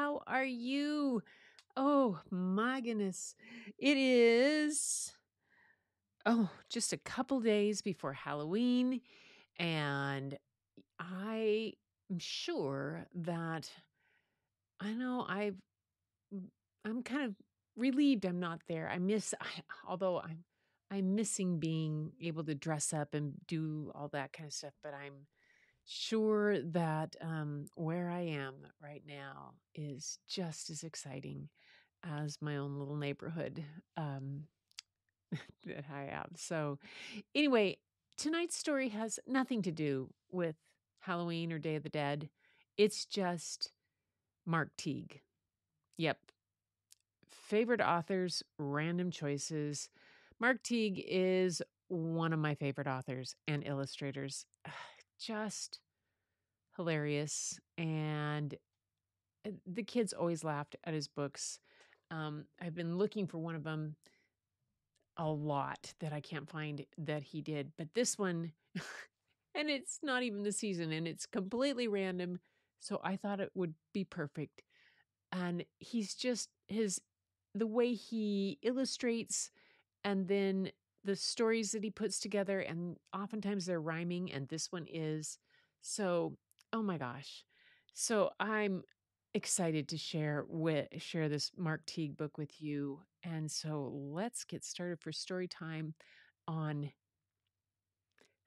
How are you? Oh my goodness. It is, just a couple days before Halloween. And I am sure that I know I'm kind of relieved I'm not there. Although I'm missing being able to dress up and do all that kind of stuff, but I'm sure that where I am right now is just as exciting as my own little neighborhood um, that I have. So, anyway, tonight's story has nothing to do with Halloween or Day of the Dead. It's just Mark Teague. Yep. Favorite authors, random choices. Mark Teague is one of my favorite authors and illustrators. Just hilarious. And the kids always laughed at his books. I've been looking for one of them a lot that I can't find that he did, but this one, and it's not even the season and it's completely random. So I thought it would be perfect. And he's just the way he illustrates and then the stories that he puts together, and oftentimes they're rhyming, and this one is. So, oh my gosh. So I'm excited to share this Mark Teague book with you. And so let's get started for story time on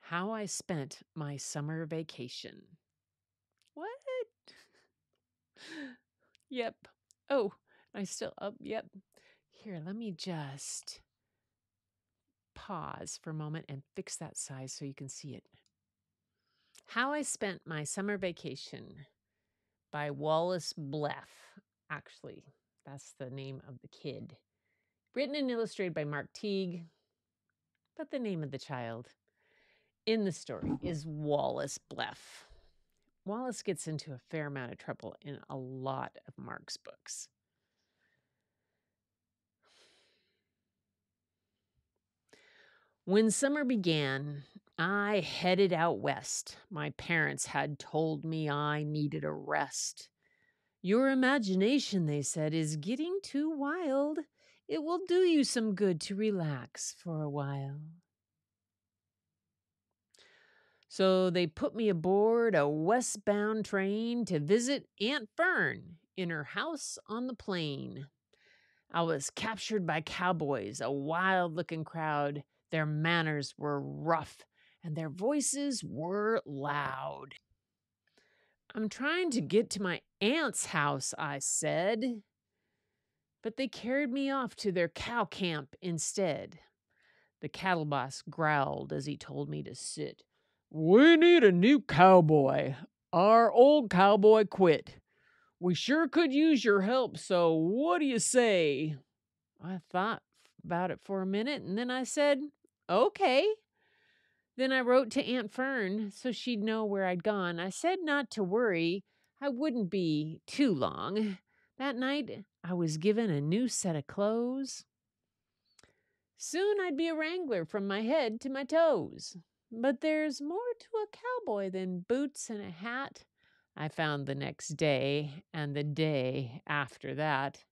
how I spent my summer vacation. What? Yep. Oh, I still up. Yep. Here, let me just pause for a moment and fix that size so you can see it. How I Spent My Summer Vacation by Wallace Bleff. Actually, that's the name of the kid. Written and illustrated by Mark Teague, but the name of the child in the story is Wallace Bleff. Wallace gets into a fair amount of trouble in a lot of Mark's books. When summer began, I headed out west. My parents had told me I needed a rest. Your imagination, they said, is getting too wild. It will do you some good to relax for a while. So they put me aboard a westbound train to visit Aunt Fern in her house on the plain. I was captured by cowboys, a wild-looking crowd. Their manners were rough, and their voices were loud. I'm trying to get to my aunt's house, I said. But they carried me off to their cow camp instead. The cattle boss growled as he told me to sit. We need a new cowboy. Our old cowboy quit. We sure could use your help, so what do you say? I thought about it for a minute, and then I said, okay. Then I wrote to Aunt Fern so she'd know where I'd gone. I said not to worry. I wouldn't be too long. That night, I was given a new set of clothes. Soon I'd be a wrangler from my head to my toes. But there's more to a cowboy than boots and a hat, I found the next day and the day after that.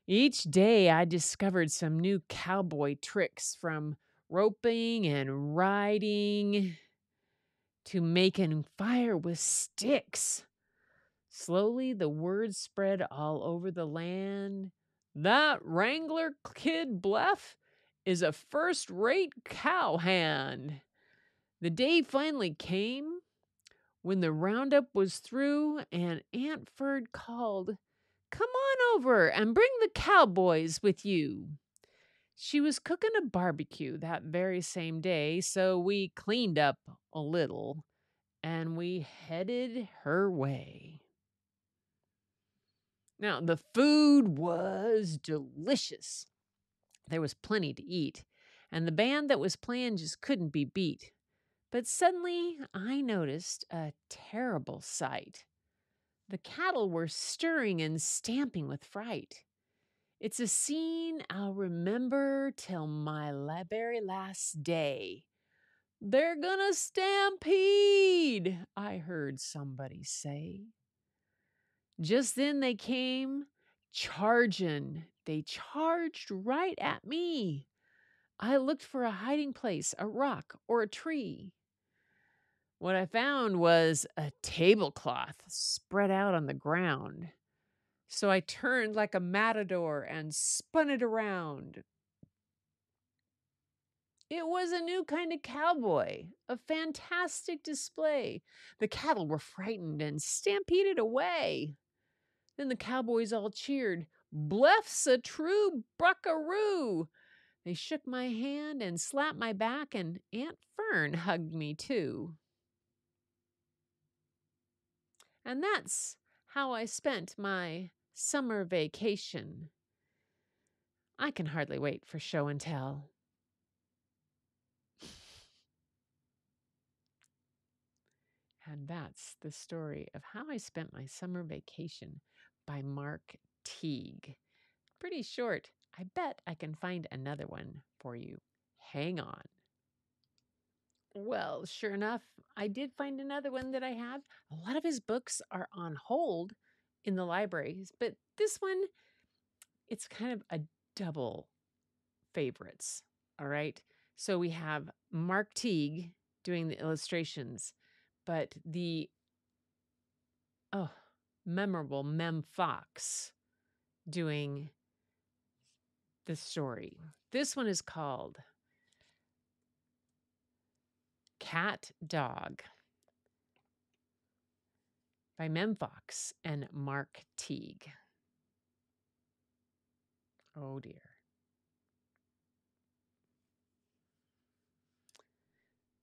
Each day I discovered some new cowboy tricks, from roping and riding to making fire with sticks. Slowly the word spread all over the land. That Wrangler Kid Bleff is a first-rate cowhand. The day finally came when the roundup was through and Aunt Fern called, "Come on over and bring the cowboys with you." She was cooking a barbecue that very same day, so we cleaned up a little and we headed her way. Now, the food was delicious. There was plenty to eat, and the band that was playing just couldn't be beat. But suddenly, I noticed a terrible sight. The cattle were stirring and stamping with fright. It's a scene I'll remember till my very last day. They're gonna stampede, I heard somebody say. Just then they came charging. They charged right at me. I looked for a hiding place, a rock, or a tree. What I found was a tablecloth spread out on the ground. So I turned like a matador and spun it around. It was a new kind of cowboy, a fantastic display. The cattle were frightened and stampeded away. Then the cowboys all cheered, "Bluff's a true buckaroo." They shook my hand and slapped my back, and Aunt Fern hugged me too. And that's how I spent my summer vacation. I can hardly wait for show and tell. And that's the story of how I spent my summer vacation by Mark Teague. Pretty short. I bet I can find another one for you. Hang on. Well, sure enough, I did find another one that I have. A lot of his books are on hold in the libraries, but this one, it's kind of a double favorites. All right. So we have Mark Teague doing the illustrations, but the memorable Mem Fox doing the story. This one is called Cat Dog by Mem Fox and Mark Teague. Oh dear.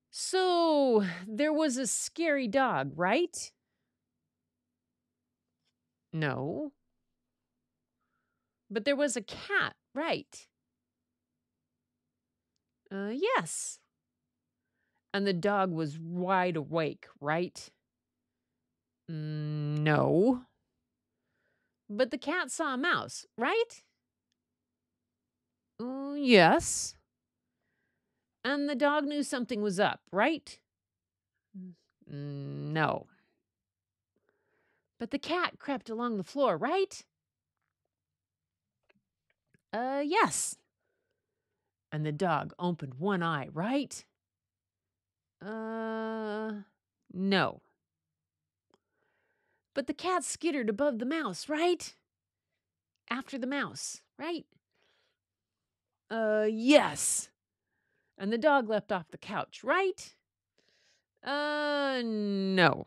So there was a scary dog, right? No. But there was a cat, right? Yes. And the dog was wide awake, right? No. But the cat saw a mouse, right? Yes. And the dog knew something was up, right? No. But the cat crept along the floor, right? Yes. And the dog opened one eye, right? No. But the cat skittered above the mouse, right? After the mouse, right? Yes. And the dog leapt off the couch, right? No.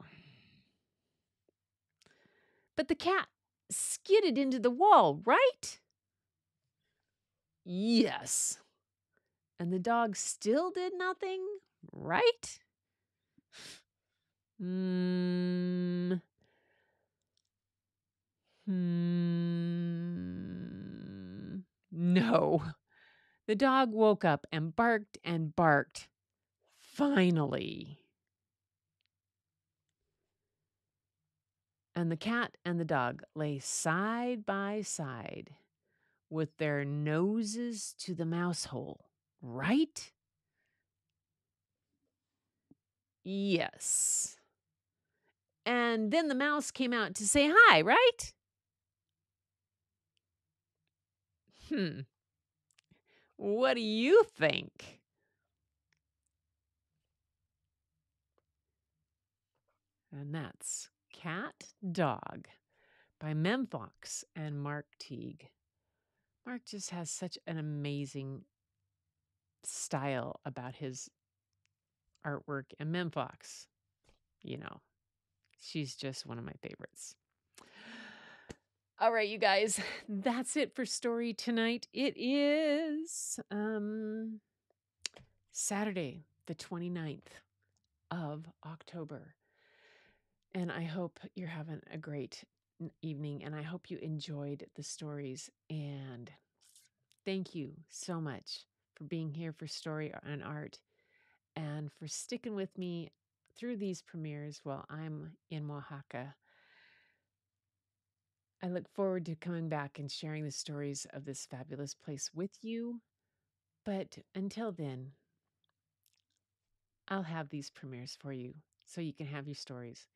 But the cat skidded into the wall, right? Yes. And the dog still did nothing, right? Hmm. No. The dog woke up and barked and barked. Finally. And the cat and the dog lay side by side with their noses to the mouse hole, right? Yes. And then the mouse came out to say hi, right? What do you think? And that's Cat Dog by Mem Fox and Mark Teague. Mark just has such an amazing style about his artwork. And Mem Fox, she's just one of my favorites. All right, you guys, that's it for story tonight. It is Saturday, the 29th of October. And I hope you're having a great evening, and I hope you enjoyed the stories. And thank you so much for being here for Story and Art and for sticking with me through these premieres while I'm in Oaxaca. I look forward to coming back and sharing the stories of this fabulous place with you. But until then, I'll have these premieres for you so you can have your stories.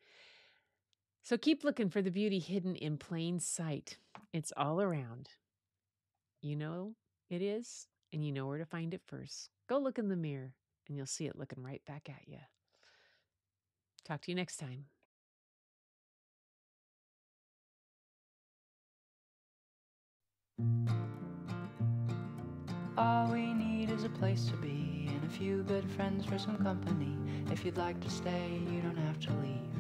So keep looking for the beauty hidden in plain sight. It's all around. You know it is, and you know where to find it first. Go look in the mirror, and you'll see it looking right back at you. Talk to you next time. All we need is a place to be and a few good friends for some company. If you'd like to stay, you don't have to leave.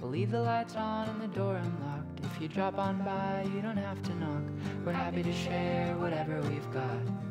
We'll leave the lights on and the door unlocked. If you drop on by, you don't have to knock. We're happy to share whatever we've got.